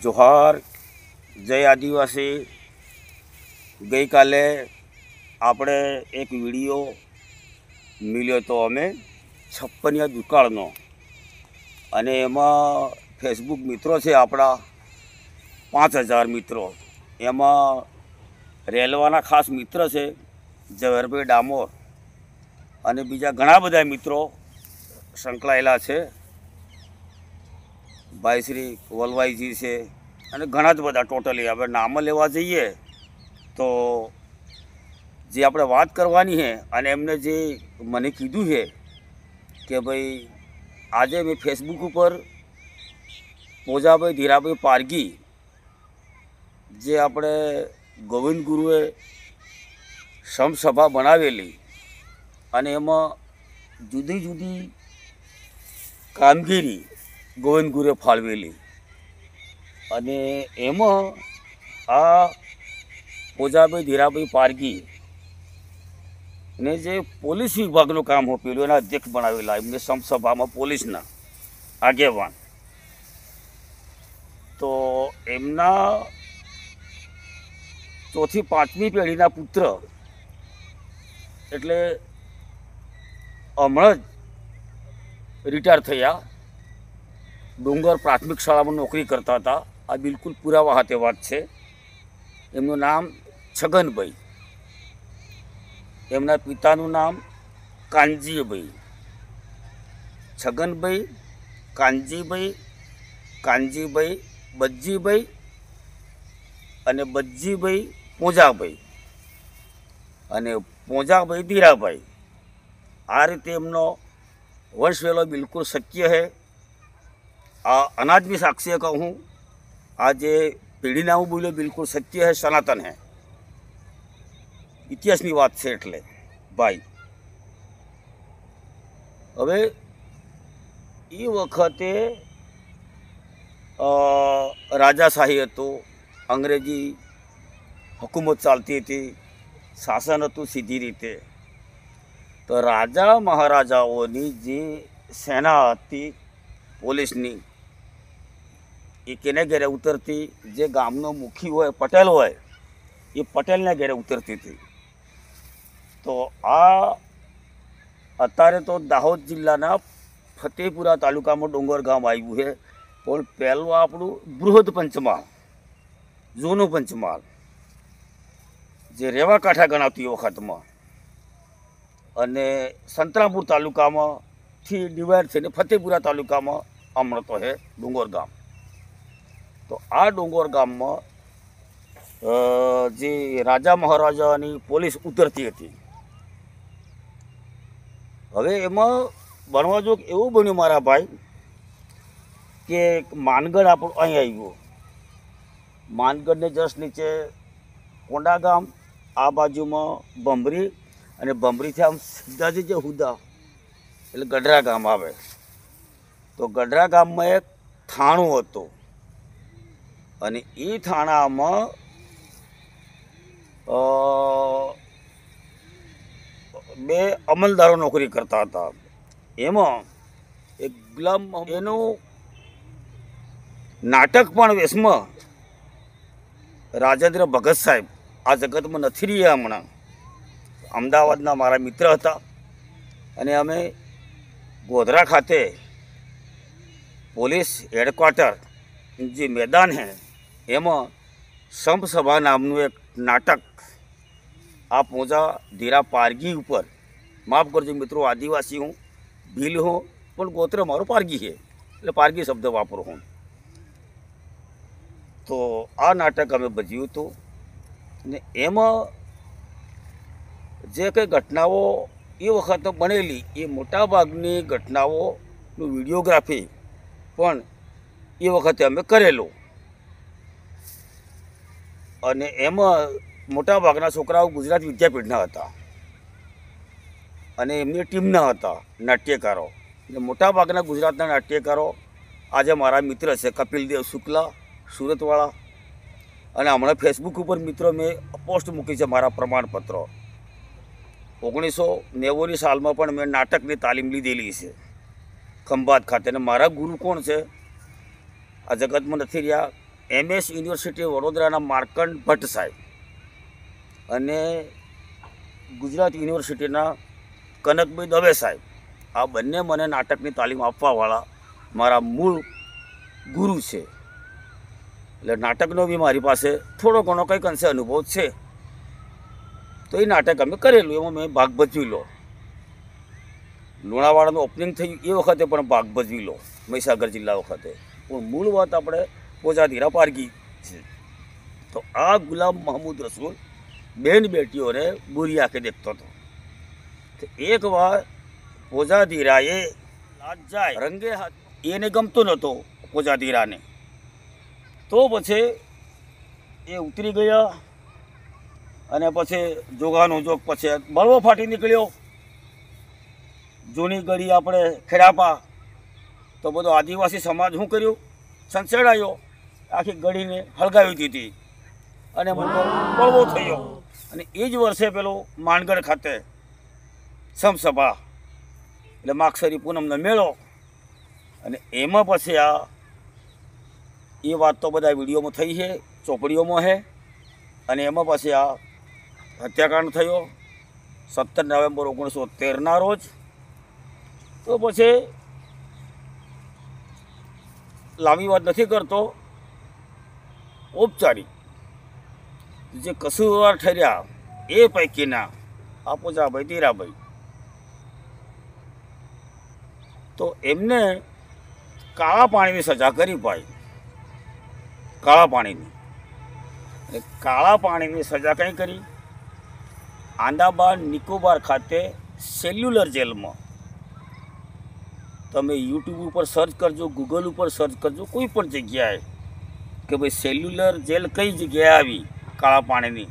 જોહાર, જય આદિવાસી। ગઈકાલે આપણે એક વિડીયો મળ્યો તો અમે છપ્પનિયા દુકાળનો, અને એમાં ફેસબુક મિત્રો છે આપણા 5000 મિત્રો। એમાં રેલવાના ખાસ મિત્ર છે ઝવેરભાઈ ડામોર, અને બીજા ઘણા બધા મિત્રો સંકળાયેલા છે। ભાઈ શ્રી વલવાઈજી છે, અને ઘણા જ બધા ટોટલી હવે નામ લેવા જઈએ તો જે આપણે વાત કરવાની છે, અને એમને જે મને કીધું છે કે ભાઈ આજે મેં ફેસબુક ઉપર પોજાભાઈ ધીરાભાઈ પારગી, જે આપણે ગોવિંદ ગુરુએ સમસભા બનાવેલી, અને એમાં જુદી જુદી કામગીરી ગોવિંદ ગુરુએ ફાળવેલી, અને એમાં આ પોજાભાઈ ધીરાભાઈ પારગી ને જે પોલીસ વિભાગનું કામ હોપેલું એના અધ્યક્ષ બનાવેલા એમને સમસભામાં પોલીસના આગેવાન। તો એમના 4થી 5મી પેઢીના પુત્ર, એટલે હમણાં જ રિટાયર થયા, ડુંગર પ્રાથમિક શાળામાં નોકરી કરતા હતા। આ બિલકુલ પુરાવા હાથે વાત છે। એમનું નામ છગનભાઈ, એમના પિતાનું નામ કાનજીભાઈ। છગનભાઈ, કાનજીભાઈ, કાનજીભાઈ બज्जीભાઈ, અને બज्जीભાઈ પોજાભાઈ, અને પોજાભાઈ ધીરાભાઈ। આ રીતે એમનો વંશવેલો બિલકુલ સત્ય है। आ अनाज भी साक्षी कहूँ, आज पेढ़ी नाम बोलो बिल्कुल सत्य है, सनातन है, इतिहासनी बात है। एटले भाई हवे ई वखते राजाशाही हतो, अंग्रेजी हुकूमत चालती थी, शासन हतुं सीधी रीते। तो राजा महाराजाओनी जे सेना हती पोलीसनी, એ કેને ઘેરે ઉતરતી, જે ગામનો મુખી હોય પટેલ હોય એ પટેલને ઘેરે ઉતરતી હતી। તો આ અત્યારે તો દાહોદ જિલ્લાના ફતેપુરા તાલુકામાં ડુંગર ગામ આવ્યું છે, પણ પહેલું આપણું બૃહદ પંચમહાલ, જૂનું પંચમહાલ, જે રેવા કાંઠા ગણાતી વખતમાં, અને સંતરામપુર તાલુકામાંથી ડિવાઈડ થઈને ફતેપુરા તાલુકામાં હમણાં તો છે ડુંગર ગામ। તો આ ડુંગર ગામમાં જે રાજા મહારાજાની પોલીસ ઉતરતી હતી। હવે એમાં બનવા જોગ એવું બન્યું મારા ભાઈ કે માનગઢ આપણું અહીં આવ્યું, માનગઢને જસ્ટ નીચે કોંડા ગામ, આ બાજુમાં ભમરી, અને ભમરીથી આમ સીધા જે હુદા એટલે ગઢરા ગામ આવે। તો ગઢરા ગામમાં એક થાણું હતું, અને એ થાણામાં બે અમલદારો નોકરી કરતા હતા। એમાં એક ગુલામ, એનું નાટક પણ વેશમાં રાજેન્દ્ર ભગત સાહેબ આ જગતમાં નથી રહ્યા હમણાં, અમદાવાદના મારા મિત્ર હતા, અને અમે ગોધરા ખાતે પોલીસ હેડક્વાર્ટર જે મેદાન है એમાં સમસભા નામનું એક નાટક આ પોજા ધીરા પારગી ઉપર, માફ કરજો મિત્રો આદિવાસી હું, ભીલ હું, પણ ગોત્ર મારો પારગી છે એટલે પારગી શબ્દ વાપરું હું। તો આ નાટક અમે ભજ્યું હતું, ને એમાં જે કંઈ ઘટનાઓ એ વખતે બનેલી એ મોટાભાગની ઘટનાઓનું વિડીયોગ્રાફી પણ એ વખતે અમે કરેલું, અને એમાં મોટાભાગના છોકરાઓ ગુજરાત વિદ્યાપીઠના હતા, અને એમની ટીમના હતા નાટ્યકારો, અને મોટાભાગના ગુજરાતના નાટ્યકારો આજે મારા મિત્ર છે, કપિલદેવ શુક્લા સુરતવાળા, અને હમણાં ફેસબુક ઉપર મિત્રો મેં પોસ્ટ મૂકી છે મારા પ્રમાણપત્રો। 1990ની સાલમાં પણ મેં નાટકની તાલીમ લીધેલી છે ખંભાત ખાતે, અને મારા ગુરુ કોણ છે આ જગતમાં નથી રહ્યા, MS યુનિવર્સિટી વડોદરાના માર્કંડ ભટ્ટ સાહેબ અને ગુજરાત યુનિવર્સિટીના કનકભાઈ દવે સાહેબ, આ બંને મને નાટકની તાલીમ આપવાવાળા મારા મૂળ ગુરુ છે. એટલે નાટકનો બી મારી પાસે થોડો ઘણો કંઈક અંશે અનુભવ છે. તો એ નાટક અમે કરેલું, એમાં મેં ભાગ ભજવી લો. લુણાવાડાનું ઓપનિંગ થયું એ વખતે પણ ભાગ ભજવી લો, મહીસાગર જિલ્લા વખતે. પણ મૂળ વાત આપણે પોજાધીરા પારગી છે. તો આ ગુલામ મહમૂદ રસૂલ બેન બેટીઓને બુરી આંખે દેખતો હતો. તો એક વાર પોજાધીરાએ જાય રંગે હાથ, એને ગમતો નહોતો પોજાધીરાને. તો પછી એ ઉતરી ગયા અને પછી જોગાનો જોગ પછી બળવો ફાટી નીકળ્યો. જૂની ગળી આપણે ખેડાપા તો બધો આદિવાસી સમાજ શું કર્યું, સંસેડાયો, આખી ગળીને હળગાવી દીધી અને મોટો બળવો થયો. અને એ જ વર્ષે પેલો માનગઢ ખાતે સમસભા એટલે માગસરી પૂનમનો મેળો, અને એમાં પછી આ એ વાત તો બધા વિડીયોમાં થઈ છે, ચોપડીઓમાં છે. અને એમાં પછી આ હત્યાકાંડ થયો 17 નવેમ્બર 1913ના રોજ. તો પછી લાંબી વાત નથી કરતો, ઔપચારિક જે કસૂરવાર ઠર્યા એ પૈકીના આપોજાભાઈ ધીરાભાઈ, તો એમને કાળા પાણીની સજા કરી ભાઈ, કાળા પાણીની. કાળા પાણીની સજા કંઈ કરી, આંદામાન નિકોબાર ખાતે સેલ્યુલર જેલમાં. તમે યુટ્યુબ ઉપર સર્ચ કરજો, ગૂગલ ઉપર સર્ચ કરજો, કોઈ પણ જગ્યાએ કે ભાઈ સેલ્યુલર જેલ કઈ જગ્યાએ આવી કાળા પાણીની.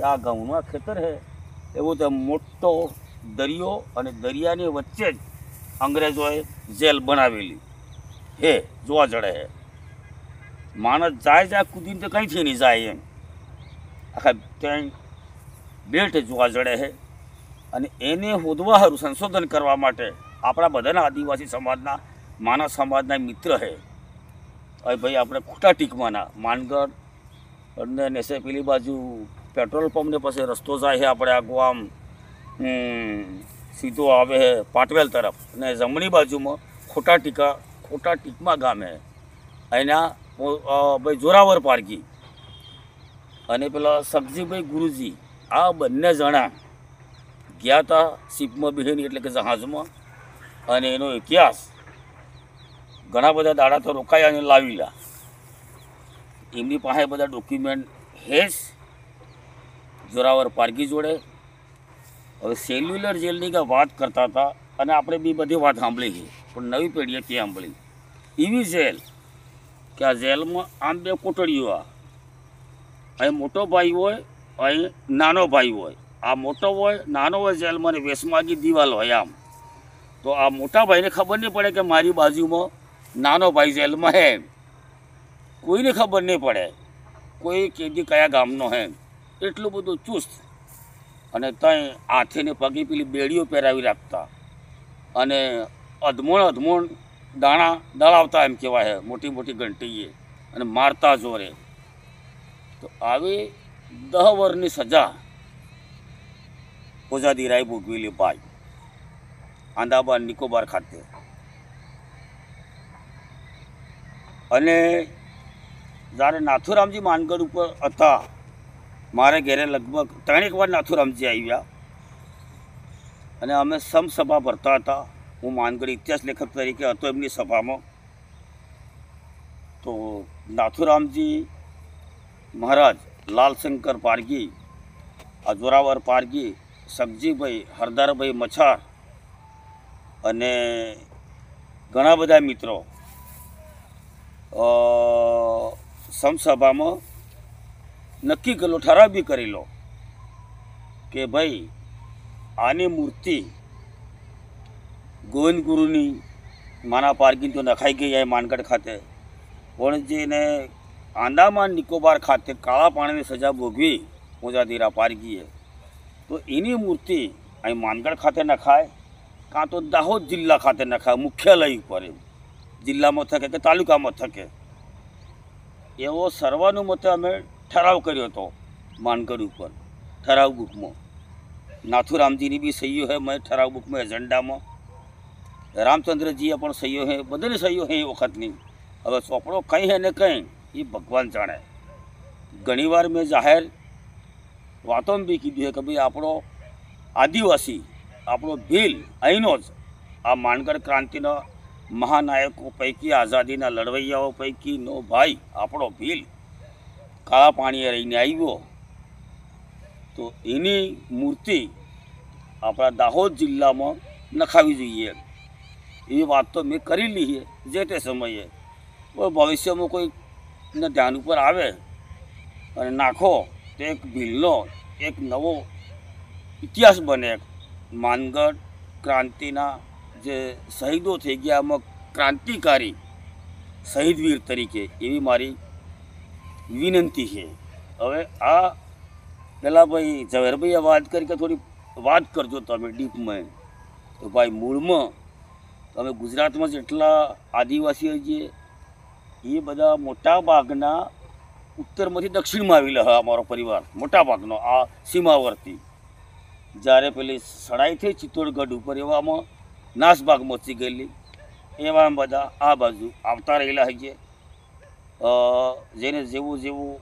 આ ઘઉંના ખેતર છે એવું તો મોટો દરિયો, અને દરિયાની વચ્ચે જ અંગ્રેજોએ જેલ બનાવેલી હે, જોવા જડે હે. માણસ જાય કૂદીને તો કંઈથી નહીં જાય એમ, આખા ત્યાં બેઠ જોવા જડે છે. અને એને હોદવા સારું સંશોધન કરવા માટે આપણા બધાના આદિવાસી સમાજના, માનવ સમાજના મિત્ર છે. હવે ભાઈ આપણે ખોટા ટીકમાના માનગઢ અને નેસે પેલી બાજુ પેટ્રોલ પંપને પછી રસ્તો જાય છે આપણે આગો આમ સીધો આવે છે પાટવેલ તરફ, અને જમણી બાજુમાં ખોટા ટીકમા ગામ છે. એના ભાઈ જોરાવર પારગી અને પેલા સબજીભાઈ ગુરુજી, આ બંને જણા ગયા હતા શિપમાં બેહીને, એટલે કે જહાજમાં. અને એનો ઇતિહાસ ઘણા બધા દાડા તો રોકાયા અને લાવીલા. એમની પાસે બધા ડોક્યુમેન્ટ હેસ જોરાવર પારગી જોડે. હવે સેલ્યુલર જેલની કે વાત કરતા હતા, અને આપણે બી બધી વાત સાંભળી છે, પણ નવી પેઢીએ તે સાંભળી. એવી જેલ કે આ જેલમાં આમ બે કોટડીઓ, અહીં મોટો ભાઈ હોય, અહીં નાનો ભાઈ હોય. આ મોટો હોય, નાનો હોય જેલમાં, અને વેસમાગી દિવાલ હોય આમ. તો આ મોટા ભાઈને ખબર નહીં પડે કે મારી બાજુમાં નાનો ભાઈ જેલમાં હે, કોઈને ખબર નહીં પડે કોઈ કેદી કયા ગામનો હે. એટલું બધું ચુસ્ત. અને ત્યાં હાથેને પગે પેલી બેડીઓ પહેરાવી રાખતા, અને અધમોણ દાણા દળાવતા એમ કહેવાય, મોટી મોટી ઘંટીએ, અને મારતા જોરે. તો આવી 10 વર્ષની સજા પોજાધીરાએ ભોગવેલી ભાઈ આંદામાન નિકોબાર ખાતે. અને જ્યારે નાથુરામજી માનગઢ ઉપર હતા, મારે ઘેરે લગભગ 3 વાર નાથુરામજી આવ્યા, અને અમે સમસભા ભરતા હતા. હું માનગઢ ઇતિહાસ લેખક તરીકે હતો એમની સભામાં. તો નાથુરામજી મહારાજ, લાલશંકર પારગી, જોરાવર પારગી, સગજીભાઈ, હરદારભાઈ મછાર અને ઘણા બધા મિત્રો સમસભામાં નક્કી કરેલો, ઠરાવ બી કરેલો કે ભાઈ આની મૂર્તિ ગોવિંદ ગુરુની માના પારગીને તો નખાઈ ગઈ આ માનગઢ ખાતે, પણ જેને આંદામાન નિકોબાર ખાતે કાળા પાણીની સજા ભોગવી પોજાધીરા પારગીએ, તો એની મૂર્તિ અહીં માનગઢ ખાતે નખાય, કાં તો દાહોદ જિલ્લા ખાતે નખાય, મુખ્યાલય ઉપર, એમ જિલ્લામાં થકે કે તાલુકામાં થકે. એવો સર્વાનુમતે અમે ઠરાવ કર્યો હતો માનગઢ ઉપર ઠરાવ બુકમાં. નાથુરામજીની બી સહીઓ હે મેં ઠરાવ બુકમાં એજન્ડામાં, રામચંદ્રજીએ પણ સહીઓ હે, બધાની સહીઓ હે એ વખતની. હવે ચોપડો કંઈ હે ને કંઈ એ ભગવાન જાણે. ઘણીવાર મેં જાહેર વાતોમાં બી કીધું છે કે ભાઈ આપણો આદિવાસી, આપણો ભીલ અહીંનો જ આ માનગઢ ક્રાંતિના મહાનાયકો પૈકી, આઝાદીના લડવૈયાઓ પૈકીનો ભાઈ આપણો ભીલ કાળા પાણીએ રહીને આવ્યો, તો એની મૂર્તિ આપણા દાહોદ જિલ્લામાં નખાવી જોઈએ એવી વાત તો મેં કરેલી છે જે તે સમયે. ભવિષ્યમાં કોઈને ધ્યાન ઉપર આવે અને નાખો તો એક ભીલનો એક નવો ઇતિહાસ બને. માનગઢ ક્રાંતિના જે શહીદો થઈ ગયા આમાં ક્રાંતિકારી શહીદવીર તરીકે એવી મારી વિનંતી છે. હવે આ પહેલાં ભાઈ ઝવેરભાઈએ વાત કરી કે થોડી વાત કરજો તમે ડીપમાં. તો ભાઈ મૂળમાં તમે ગુજરાતમાં જેટલા આદિવાસીઓ જે એ બધા મોટા ભાગના ઉત્તરમાંથી દક્ષિણમાં આવેલા હોય અમારો પરિવાર, મોટા ભાગનો આ સીમાવર્તી. જ્યારે પેલી સડાઈ થઈ ચિત્તોડગઢ ઉપર એવામાં નાસભાગ મચી ગયેલી, એવા બધા આ બાજુ આવતા રહેલા છે. જેને જેવું જેવું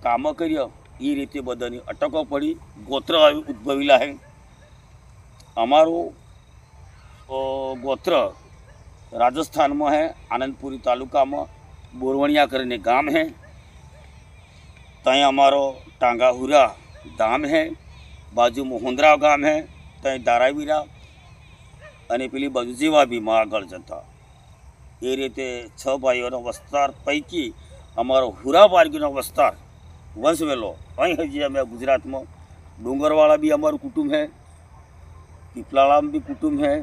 કામો કર્યા એ રીતે બધાની અટકો પડી, ગોત્ર ઉદ્ભવેલા છે. અમારું ગોત્ર રાજસ્થાનમાં है, आनंदपुरी तालुकाમાં बोरवणिया કરીને ગામ है. ત્યાં અમારો टांगाहुरा धाम है, बाजू मोहनराव गाम है, ત્યાં धारावीरा અને પેલી બાજુ જીવાભીમાં આગળ જતા એ રીતે 6 ભાઈઓનો વિસ્તાર પૈકી અમારો હુરા પારગીનો વિસ્તાર વંશવેલો અહીં હજી અમે ગુજરાતમાં ડુંગરવાળા બી અમારું કુટુંબ है, પીપલાળામાં બી કુટુંબ है,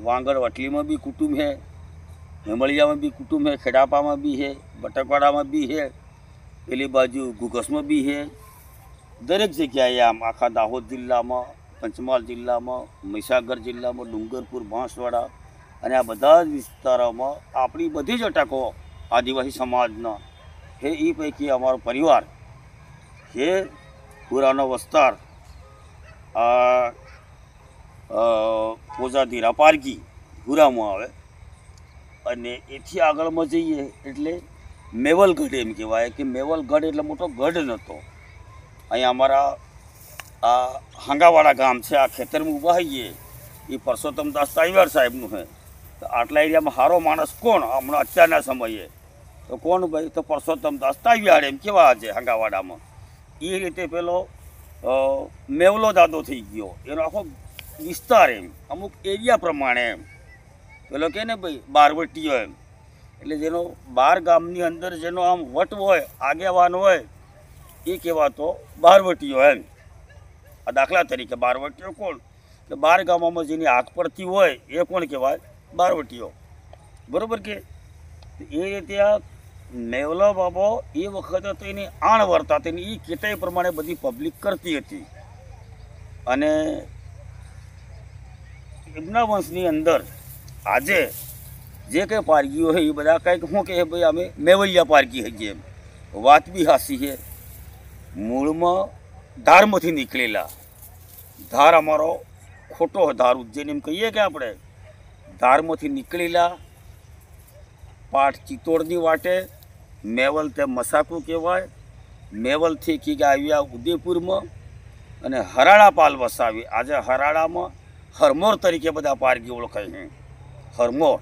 वांगड़ वटली में भी कुटुंब है, हेमलिया में भी कुटुंब है, खेड़ापा में भी है, बटकवाड़ा में भी है, पेली बाजू घुघस में भी है. दरेक जगह आम आखा दाहोद जिला में, पंचमहाल जिला में, महीसागर जिला में, डूंगरपुर बांसवाड़ा અને આ બધા જ વિસ્તારોમાં આપણી બધી જ અટકો આદિવાસી સમાજના હે એ પૈકી અમારો પરિવાર હે પુરાનો વિસ્તાર પોજાધીરા પારગી હુરામાં આવે. અને એથી આગળમાં જઈએ એટલે મેવલગઢ એમ કહેવાય કે મેવલગઢ એટલે મોટો ગઢ નહોતો. અહીંયા અમારા આ હાંગાવાળા ગામ છે, આ ખેતરમાં ઊભા હોઈએ એ પરસોત્તમદાસ તાઈવાર સાહેબનું છે. તો આટલા એરિયામાં સારો માણસ કોણ હમણાં અત્યારના સમયે તો કોણ ભાઈ? તો પરસોત્તમદાસ તાઈવાર એમ કેવા છે હાંગાવાડામાં. એ રીતે પેલો મેવલો દાદો થઈ ગયો, એનો આખો વિસ્તાર એમ અમુક એરિયા પ્રમાણે એમ પેલો કહે ને ભાઈ બારવટીઓ એમ, એટલે જેનો 12 ગામની અંદર જેનો આમ વટ હોય, આગેવાન હોય એ કહેવાતો બારવટીઓ એમ. આ દાખલા તરીકે બારવટીઓ કોણ? કે 12 ગામોમાં જેની આગ પડતી હોય એ કોણ કહેવાય? બારવટીઓ. બરાબર કે? એ રીતે આ મેવલો બાબો એ વખતે તો એની આણ વર્તા તેની એ કહેતા પ્રમાણે બધી પબ્લિક કરતી હતી. અને એમના વંશની અંદર આજે જે કંઈ પારગીઓ છે એ બધા કંઈક શું કહે ભાઈ અમે મેવલિયા પારગી હજી એમ. વાત બી હાસી છે. મૂળમાં ધારમાંથી નીકળેલા, ધાર અમારો ખોટો ધાર ઉજ્જૈન એમ કહીએ કે આપણે ધારમાંથી નીકળેલા પાઠ ચિત્તોડની વાટે મેવલ તે મસાકું કહેવાય. મેવલથી કી આવ્યા ઉદયપુરમાં અને હરાળા પાલ વસાવી. આજે હરાળામાં હરમોર તરીકે બધા પારગી ઓળખાય છે, હરમોર.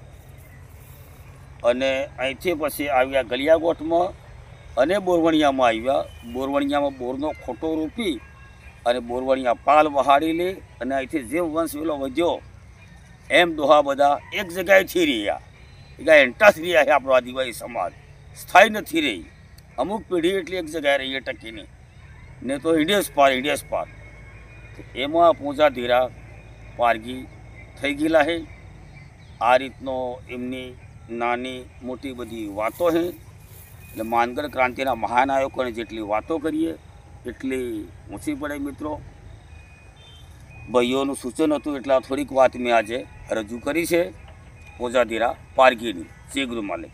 અને અહીંથી પછી આવ્યા ગલિયાગોઠમાં અને બોરવણિયામાં આવ્યા. બોરવણિયામાં બોરનો ખોટો રોપી અને બોરવણિયા પાલ વહાડી લે અને અહીંથી જેમ વંશ વેલો વધ્યો એમ દોહા બધા એક જગ્યાએ થી રહ્યા. એ એન્ટાસ રહ્યા છે આપણો આદિવાસી સમાજ, સ્થાયી નથી રહી. અમુક પેઢી એટલી એક જગ્યાએ રહીએ ટકીને, ને તો હિડેસ પાર. એમાં પોજાધીરા પારગી થઈ ગયેલા છે. આ રીતનો એમની નાની મોટી બધી વાતો છે. એટલે માનગઢ ક્રાંતિના મહાનાયકોને જેટલી વાતો કરીએ એટલી ઓછી પડે. મિત્રો, ભાઈઓનું સૂચન હતું એટલે થોડીક વાત મેં આજે રજૂ કરી છે પોજાધીરા પારગીની. જય ગુરુ માલિક.